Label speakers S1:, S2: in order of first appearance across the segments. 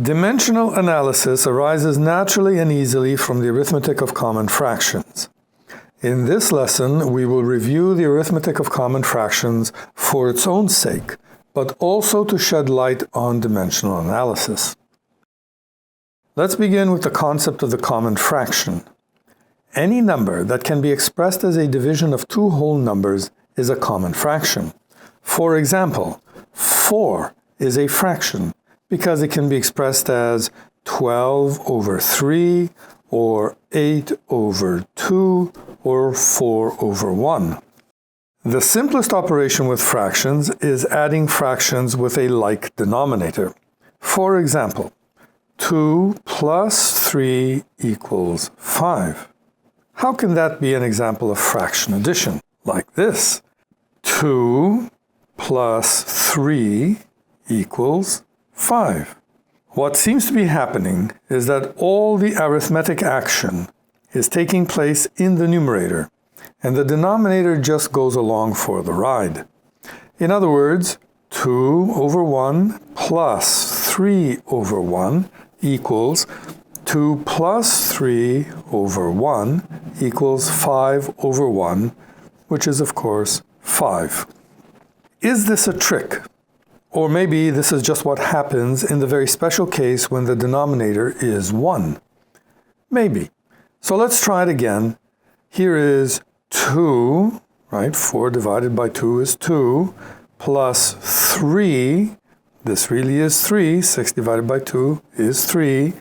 S1: Dimensional analysis arises naturally and easily from the arithmetic of common fractions. In this lesson, we will review the arithmetic of common fractions for its own sake, but also to shed light on dimensional analysis. Let's begin with the concept of the common fraction. Any number that can be expressed as a division of two whole numbers is a common fraction. For example, 4 is a fraction because it can be expressed as 12 over 3, or 8 over 2, or 4 over 1. The simplest operation with fractions is adding fractions with a like denominator. For example, 2 plus 3 equals 5. How can that be an example of fraction addition? Like this. 2 plus 3 equals 5. What seems to be happening is that all the arithmetic action is taking place in the numerator, and the denominator just goes along for the ride. In other words, 2 over 1 plus 3 over 1 equals 2 plus 3 over 1 equals 5 over 1, which is, of course, 5. Is this a trick? Or maybe this is just what happens in the very special case when the denominator is 1. Maybe. So let's try it again. Here is 2, right? 4 divided by 2 is 2, plus 3, this really is 3, 6 divided by 2 is 3,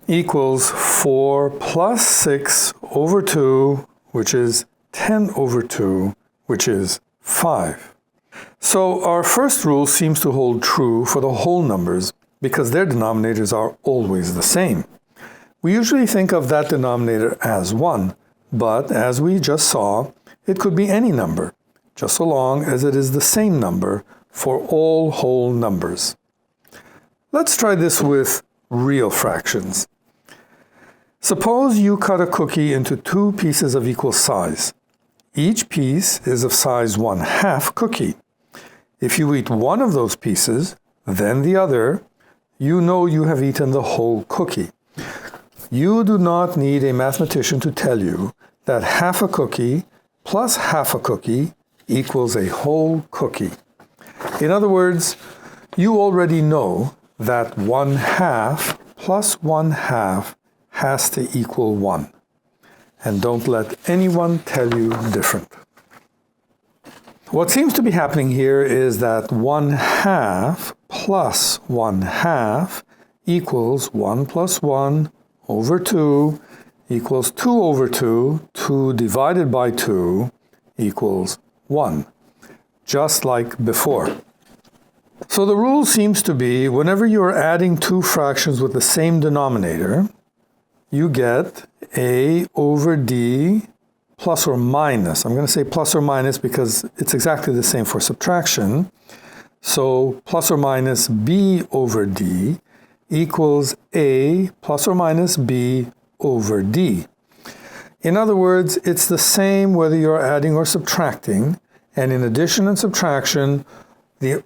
S1: equals 4 plus 6 over 2, which is 10 over 2, which is 5. So our first rule seems to hold true for the whole numbers because their denominators are always the same. We usually think of that denominator as 1, but as we just saw, it could be any number, just so long as it is the same number for all whole numbers. Let's try this with real fractions. Suppose you cut a cookie into 2 pieces of equal size. Each piece is of size 1/2 cookie. If you eat one of those pieces, then the other, you know you have eaten the whole cookie. You do not need a mathematician to tell you that half a cookie plus half a cookie equals a whole cookie. In other words, you already know that 1/2 plus 1/2 has to equal 1. And don't let anyone tell you different. What seems to be happening here is that 1/2 plus 1/2 equals 1 plus 1 over 2 equals 2 over 2. 2 divided by 2 equals 1, just like before. So the rule seems to be whenever you are adding two fractions with the same denominator, you get A over D plus or minus. I'm going to say plus or minus because it's exactly the same for subtraction. So plus or minus B over D equals A plus or minus B over D. In other words, it's the same whether you're adding or subtracting, and in addition and subtraction,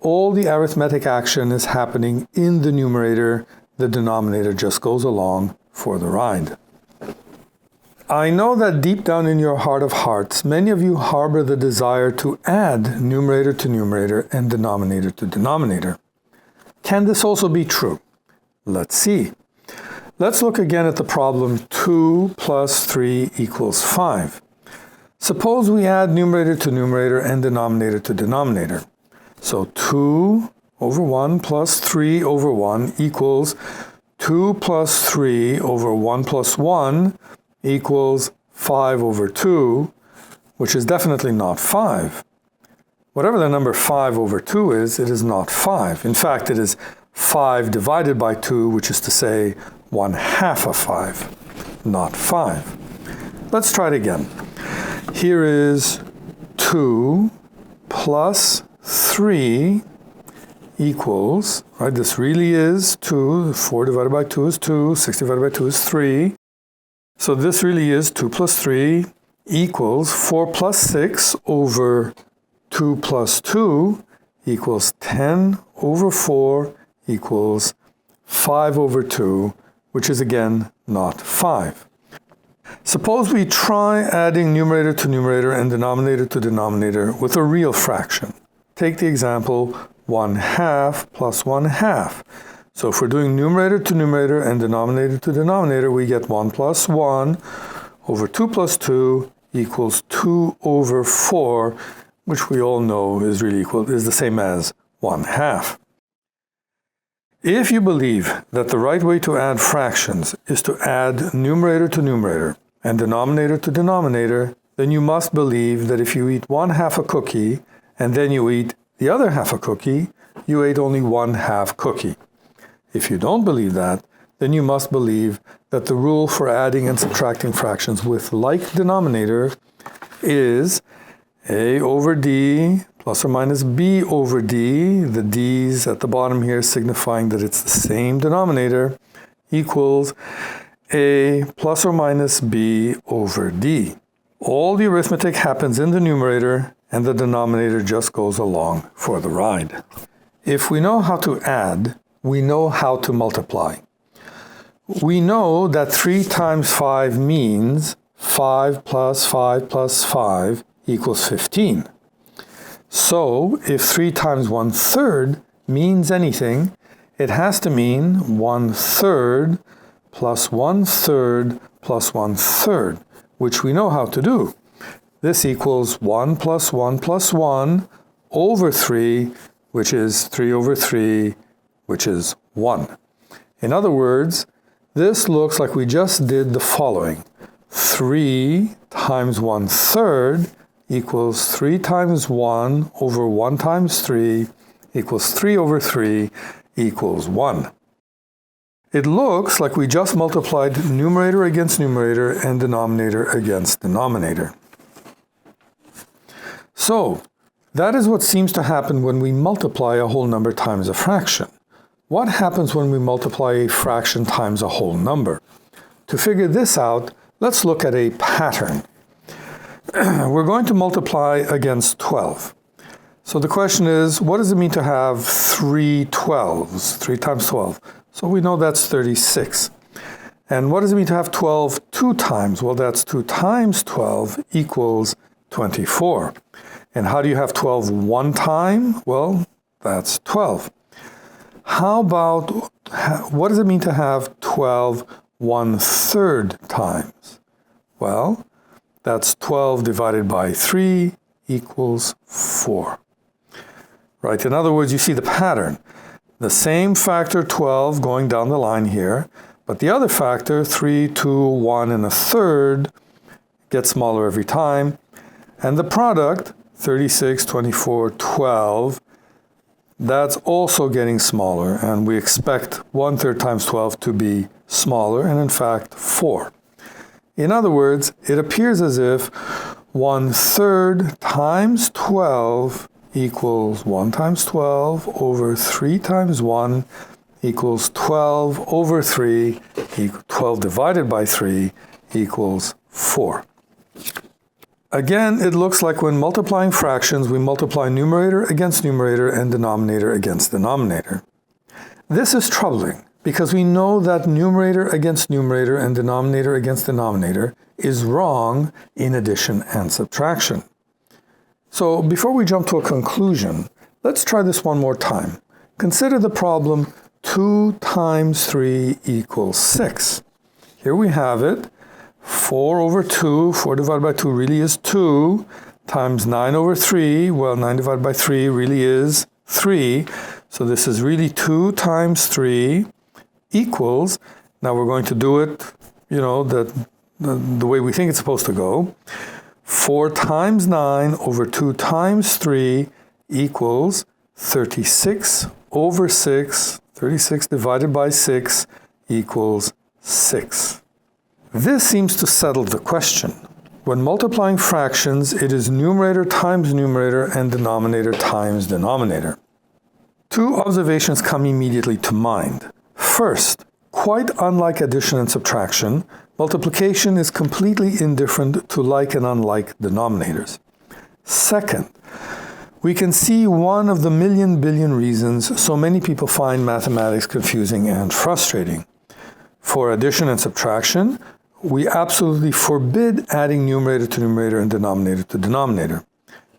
S1: all the arithmetic action is happening in the numerator. The denominator just goes along for the ride. I know that deep down in your heart of hearts, many of you harbor the desire to add numerator to numerator and denominator to denominator. Can this also be true? Let's see. Let's look again at the problem 2 plus 3 equals 5. Suppose we add numerator to numerator and denominator to denominator. So 2 over 1 plus 3 over 1 equals 2 plus 3 over 1 plus 1 equals 5 over 2, which is definitely not 5. Whatever the number 5 over 2 is, it is not 5. In fact, it is 5 divided by 2, which is to say 1/2 of 5, not 5. Let's try it again. Here is 2 plus 3 equals, right, this really is 2. 4 divided by 2 is 2. 6 divided by 2 is 3. So this really is 2 plus 3 equals 4 plus 6 over 2 plus 2 equals 10 over 4 equals 5 over 2, which is again not 5. Suppose we try adding numerator to numerator and denominator to denominator with a real fraction. Take the example 1/2 plus 1/2. So if we're doing numerator to numerator and denominator to denominator, we get 1 plus 1 over 2 plus 2 equals 2 over 4, which we all know is the same as 1/2. If you believe that the right way to add fractions is to add numerator to numerator and denominator to denominator, then you must believe that if you eat 1/2 a cookie and then you eat the other half a cookie, you ate only 1/2 cookie. If you don't believe that, then you must believe that the rule for adding and subtracting fractions with like denominator is a over d plus or minus b over d, the d's at the bottom here signifying that it's the same denominator, equals a plus or minus b over d. All the arithmetic happens in the numerator and the denominator just goes along for the ride. If we know how to add, we know how to multiply. We know that 3 times 5 means 5 plus 5 plus 5 equals 15. So if 3 times 1/3 means anything, it has to mean 1/3 plus 1/3 plus 1/3, which we know how to do. This equals 1 plus 1 plus 1 over 3, which is 3 over 3, which is 1. In other words, this looks like we just did the following. 3 times 1/3 equals 3 times 1 over 1 times 3 equals 3 over 3 equals 1. It looks like we just multiplied numerator against numerator and denominator against denominator. So, that is what seems to happen when we multiply a whole number times a fraction. What happens when we multiply a fraction times a whole number? To figure this out, let's look at a pattern. We're going to multiply against 12. So the question is, what does it mean to have 3 12s? 3 times 12. So we know that's 36. And what does it mean to have 12 2 times? Well, that's 2 times 12 equals 24. And how do you have 12 one time? Well, that's 12. How about, what does it mean to have 12 1/3 times? Well, that's 12 divided by 3 equals 4. Right, in other words, you see the pattern. The same factor 12 going down the line here, but the other factor, 3, 2, 1 1/3, gets smaller every time. And the product, 36, 24, 12, that's also getting smaller, and we expect 1/3 times 12 to be smaller, and in fact 4. In other words, it appears as if 1/3 times 12 equals 1 times 12 over 3 times 1 equals 12 over 3, 12 divided by 3 equals 4. Again, it looks like when multiplying fractions, we multiply numerator against numerator and denominator against denominator. This is troubling because we know that numerator against numerator and denominator against denominator is wrong in addition and subtraction. So before we jump to a conclusion, let's try this one more time. Consider the problem 2 times 3 equals 6. Here we have it. 4 over 2, 4 divided by 2 really is 2, times 9 over 3, well, 9 divided by 3 really is 3. So this is really 2 times 3 equals, now we're going to do it, the way we think it's supposed to go. 4 times 9 over 2 times 3 equals 36 over 6. 36 divided by 6 equals 6. This seems to settle the question. When multiplying fractions, it is numerator times numerator and denominator times denominator. Two observations come immediately to mind. First, quite unlike addition and subtraction, multiplication is completely indifferent to like and unlike denominators. Second, We can see one of the million billion reasons so many people find mathematics confusing and frustrating. For addition and subtraction, we absolutely forbid adding numerator to numerator and denominator to denominator.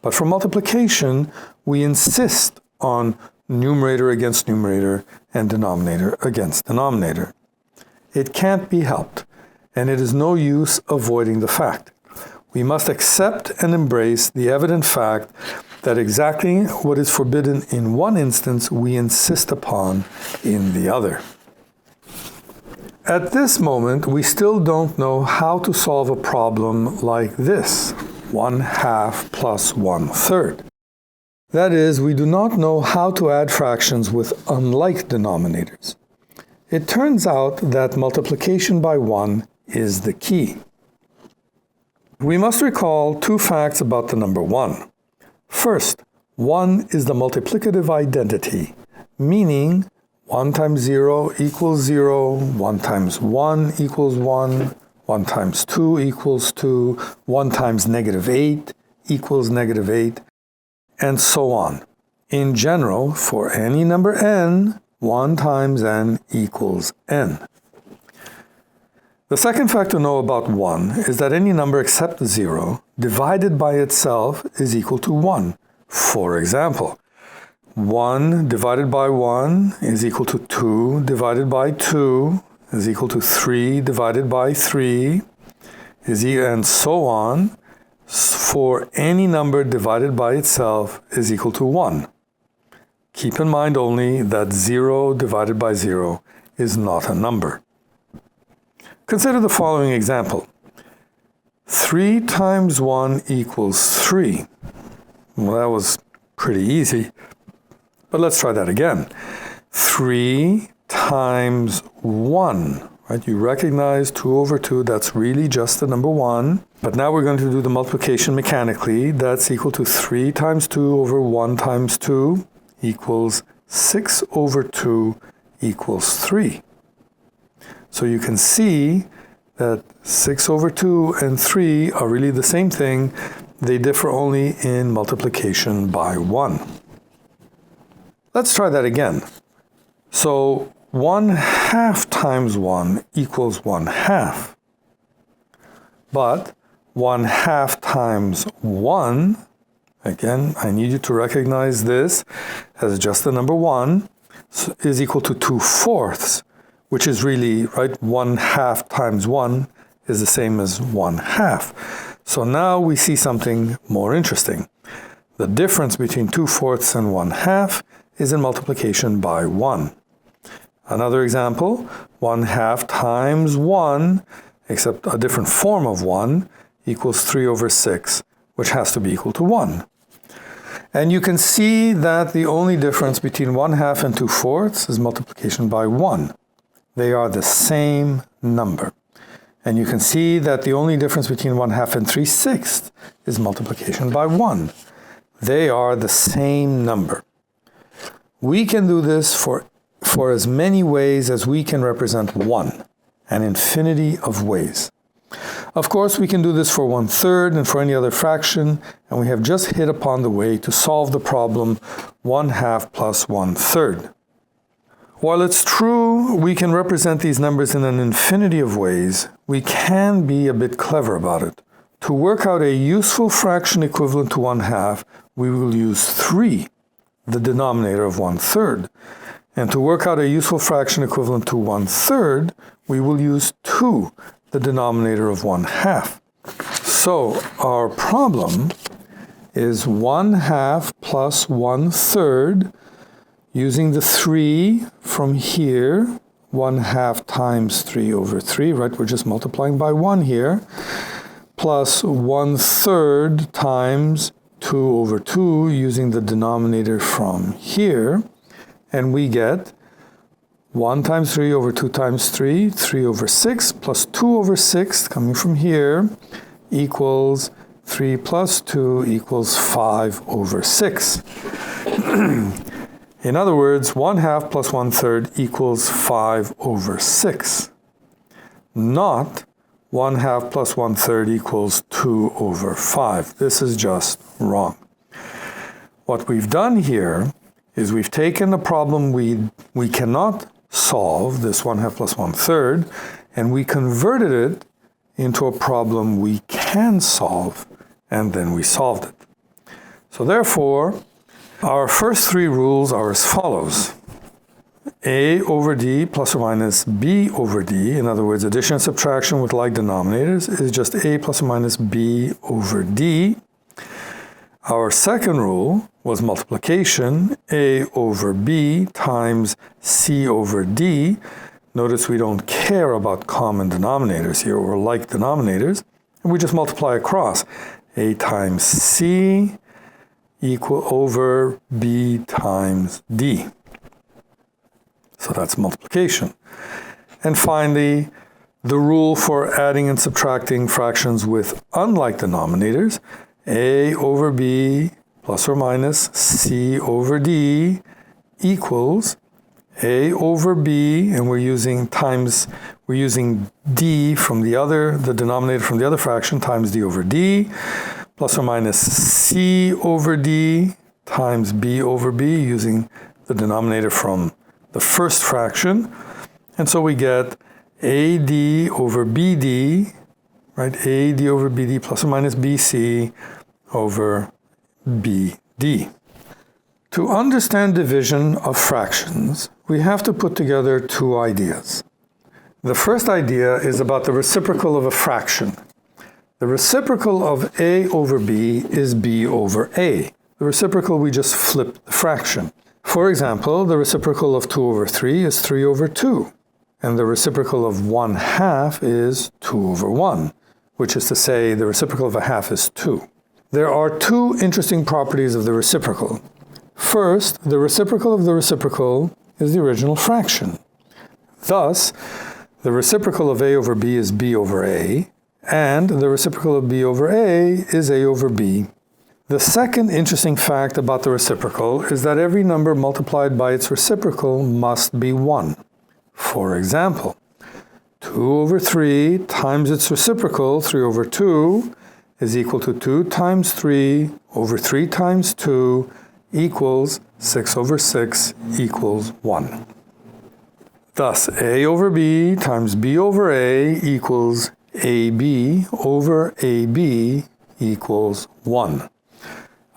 S1: But for multiplication, we insist on numerator against numerator and denominator against denominator. It can't be helped, and it is no use avoiding the fact. We must accept and embrace the evident fact that exactly what is forbidden in one instance we insist upon in the other. At this moment, we still don't know how to solve a problem like this, 1/2 plus 1/3. That is, we do not know how to add fractions with unlike denominators. It turns out that multiplication by 1 is the key. We must recall two facts about the number 1. First, 1 is the multiplicative identity, meaning 1 times 0 equals 0, 1 times 1 equals 1, 1 times 2 equals 2, 1 times -8 equals -8, and so on. In general, for any number n, 1 times n equals n. The second fact to know about 1 is that any number except 0 divided by itself is equal to 1. For example, 1 divided by 1 is equal to 2 divided by 2 is equal to 3 divided by 3, and so on, for any number divided by itself is equal to 1. Keep in mind only that 0 divided by 0 is not a number. Consider the following example. 3 times 1 equals 3. Well, that was pretty easy, but let's try that again. 3 times 1, right? You recognize 2 over 2, that's really just the number 1. But now we're going to do the multiplication mechanically. That's equal to 3 times 2 over 1 times 2 equals 6 over 2 equals 3. So you can see that 6 over 2 and 3 are really the same thing. They differ only in multiplication by 1. Let's try that again. So 1/2 times 1 equals 1/2. But 1/2 times 1, again, I need you to recognize this as just the number 1, is equal to 2/4, which is really, right, 1/2 times 1 is the same as 1/2. So now we see something more interesting. The difference between 2/4 and 1/2 is in multiplication by 1. Another example, 1/2 times 1, except a different form of 1, equals 3 over 6, which has to be equal to 1. And you can see that the only difference between 1/2 and 2/4 is multiplication by 1. They are the same number. And you can see that the only difference between 1/2 and 3/6 is multiplication by 1. They are the same number. We can do this for as many ways as we can represent 1, an infinity of ways. Of course, we can do this for 1/3 and for any other fraction, and we have just hit upon the way to solve the problem 1/2 plus 1/3. While it's true we can represent these numbers in an infinity of ways, we can be a bit clever about it. To work out a useful fraction equivalent to 1/2, we will use 3, the denominator of 1/3. And to work out a useful fraction equivalent to 1/3, we will use 2, the denominator of 1/2. So our problem is 1/2 plus 1/3, using the 3 from here, 1/2 times 3 over 3, right? We're just multiplying by 1 here, plus 1/3 times 2 over 2, using the denominator from here, and we get 1 times 3 over 2 times 3, 3 over 6, plus 2 over 6, coming from here, equals 3 plus 2 equals 5 over 6. In other words, 1/2 plus 1/3 equals 5 over 6, not 1/2 plus 1/3 equals 2 over 5. This is just wrong. What we've done here is we've taken a problem we cannot solve, this 1/2 plus 1/3, and we converted it into a problem we can solve, and then we solved it. So therefore, our first three rules are as follows. A over D plus or minus B over D, in other words, addition and subtraction with like denominators, is just A plus or minus B over D. Our second rule was multiplication, A over B times C over D. Notice we don't care about common denominators here, or like denominators, and we just multiply across. A times C equal over B times D. So that's multiplication. And finally, the rule for adding and subtracting fractions with unlike denominators, A over B plus or minus C over D equals A over B, and we're using D from the denominator from the other fraction, times D over D, plus or minus C over D times B over B, using the denominator from the first fraction. And so we get AD over BD, right? AD over BD plus or minus BC over BD. To understand division of fractions, we have to put together two ideas. The first idea is about the reciprocal of a fraction. The reciprocal of A over B is B over A. The reciprocal, we just flip the fraction. For example, the reciprocal of 2 over 3 is 3 over 2, and the reciprocal of 1/2 is 2 over 1, which is to say the reciprocal of a half is 2. There are two interesting properties of the reciprocal. First, the reciprocal of the reciprocal is the original fraction. Thus, the reciprocal of A over B is B over A, and the reciprocal of B over A is A over B. The second interesting fact about the reciprocal is that every number multiplied by its reciprocal must be 1. For example, 2 over 3 times its reciprocal, 3 over 2, is equal to 2 times 3 over 3 times 2 equals 6 over 6 equals 1. Thus, A over B times B over A equals AB over AB equals 1.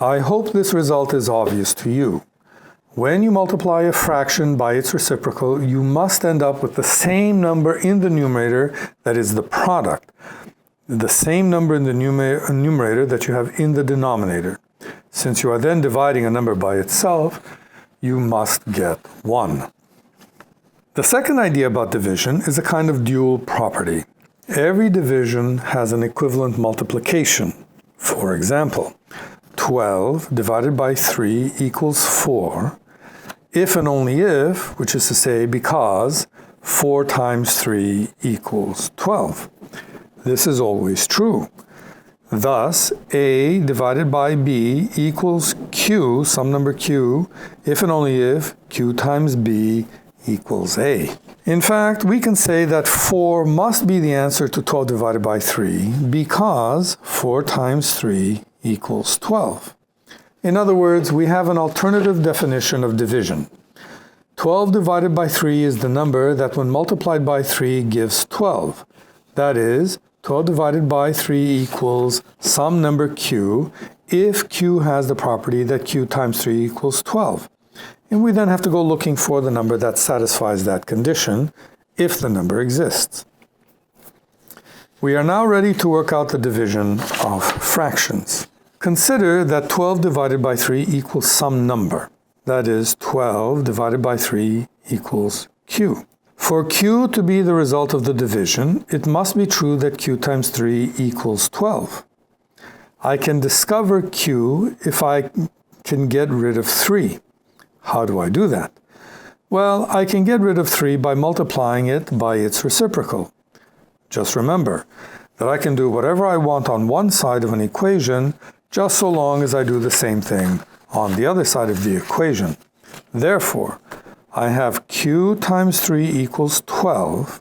S1: I hope this result is obvious to you. When you multiply a fraction by its reciprocal, you must end up with the same number in the numerator, that is the product, the same number in the numerator that you have in the denominator. Since you are then dividing a number by itself, you must get 1. The second idea about division is a kind of dual property. Every division has an equivalent multiplication. For example, 12 divided by 3 equals 4, if and only if, which is to say because, 4 times 3 equals 12. This is always true. Thus, A divided by B equals Q, some number Q, if and only if Q times B equals A. In fact, we can say that 4 must be the answer to 12 divided by 3 because 4 times 3 equals 12. In other words, we have an alternative definition of division. 12 divided by 3 is the number that when multiplied by 3 gives 12. That is, 12 divided by 3 equals some number Q if Q has the property that Q times 3 equals 12. And we then have to go looking for the number that satisfies that condition if the number exists. We are now ready to work out the division of fractions. Consider that 12 divided by 3 equals some number. That is, 12 divided by 3 equals Q. For Q to be the result of the division, it must be true that Q times 3 equals 12. I can discover Q if I can get rid of 3. How do I do that? Well, I can get rid of 3 by multiplying it by its reciprocal. Just remember that I can do whatever I want on one side of an equation, just so long as I do the same thing on the other side of the equation. Therefore, I have Q times 3 equals 12.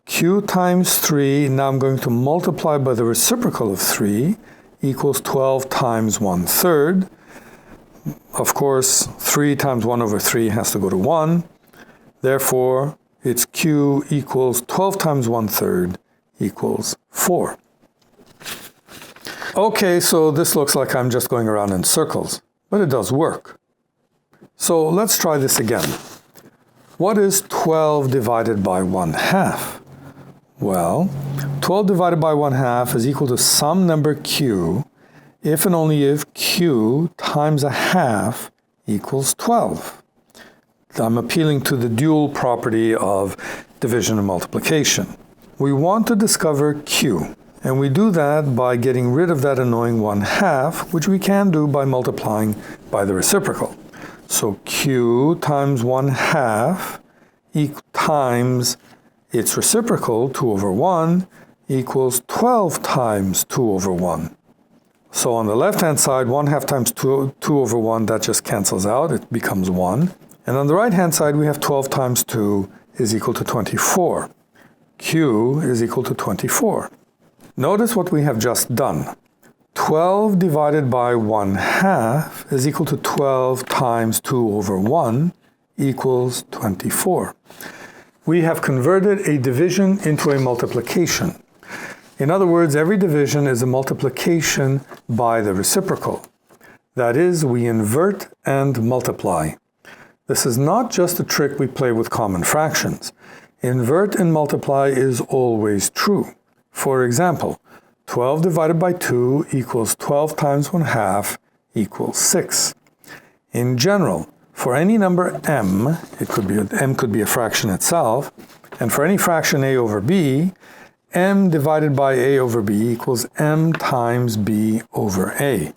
S1: Q times 3, now I'm going to multiply by the reciprocal of 3, equals 12 times 1/3. Of course, 3 times 1 over 3 has to go to 1. Therefore, it's q equals 12 times 1/3 equals 4. Okay, so this looks like I'm just going around in circles, but it does work. So let's try this again. What is 12 divided by 1/2? Well, 12 divided by 1/2 is equal to some number q if and only if q times 1/2 equals 12. I'm appealing to the dual property of division and multiplication. We want to discover q, and we do that by getting rid of that annoying 1/2, which we can do by multiplying by the reciprocal. So q times 1/2 times its reciprocal, 2 over 1, equals 12 times 2 over 1. So on the left-hand side, 1/2 times 2 over 1, that just cancels out. It becomes 1. And on the right-hand side, we have 12 times 2 is equal to 24. Q is equal to 24. Notice what we have just done. 12 divided by 1/2 is equal to 12 times 2 over 1 equals 24. We have converted a division into a multiplication. In other words, every division is a multiplication by the reciprocal. That is, we invert and multiply. This is not just a trick we play with common fractions. Invert and multiply is always true. For example, 12 divided by 2 equals 12 times 1/2 equals 6. In general, for any number m, m could be a fraction itself, and for any fraction a over b, m divided by a over b equals m times b over a.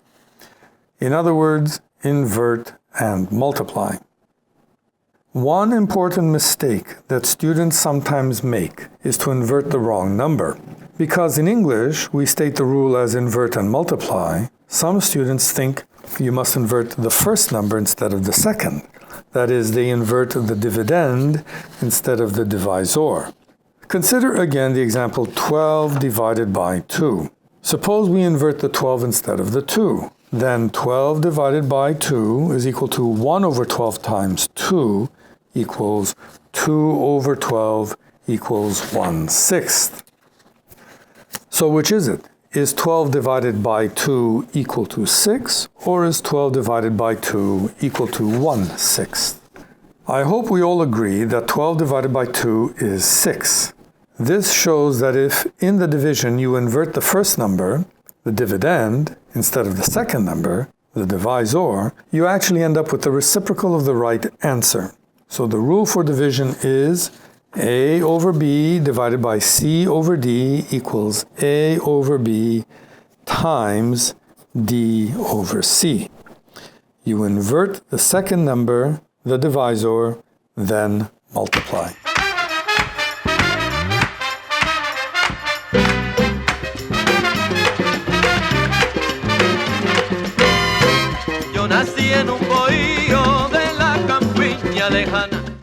S1: In other words, invert and multiply. One important mistake that students sometimes make is to invert the wrong number. Because in English, we state the rule as invert and multiply, some students think you must invert the first number instead of the second. That is, they invert the dividend instead of the divisor. Consider again the example 12 divided by 2. Suppose we invert the 12 instead of the 2. Then 12 divided by 2 is equal to 1 over 12 times 2 equals 2 over 12 equals 1/6. So which is it? Is 12 divided by 2 equal to 6, or is 12 divided by 2 equal to 1/6? I hope we all agree that 12 divided by 2 is 6. This shows that if in the division you invert the first number, the dividend, instead of the second number, the divisor, you actually end up with the reciprocal of the right answer. So the rule for division is a over b divided by c over d equals a over b times d over c. You invert the second number, the divisor, then multiply.
S2: Yo nací en un bohío de la campiña lejana.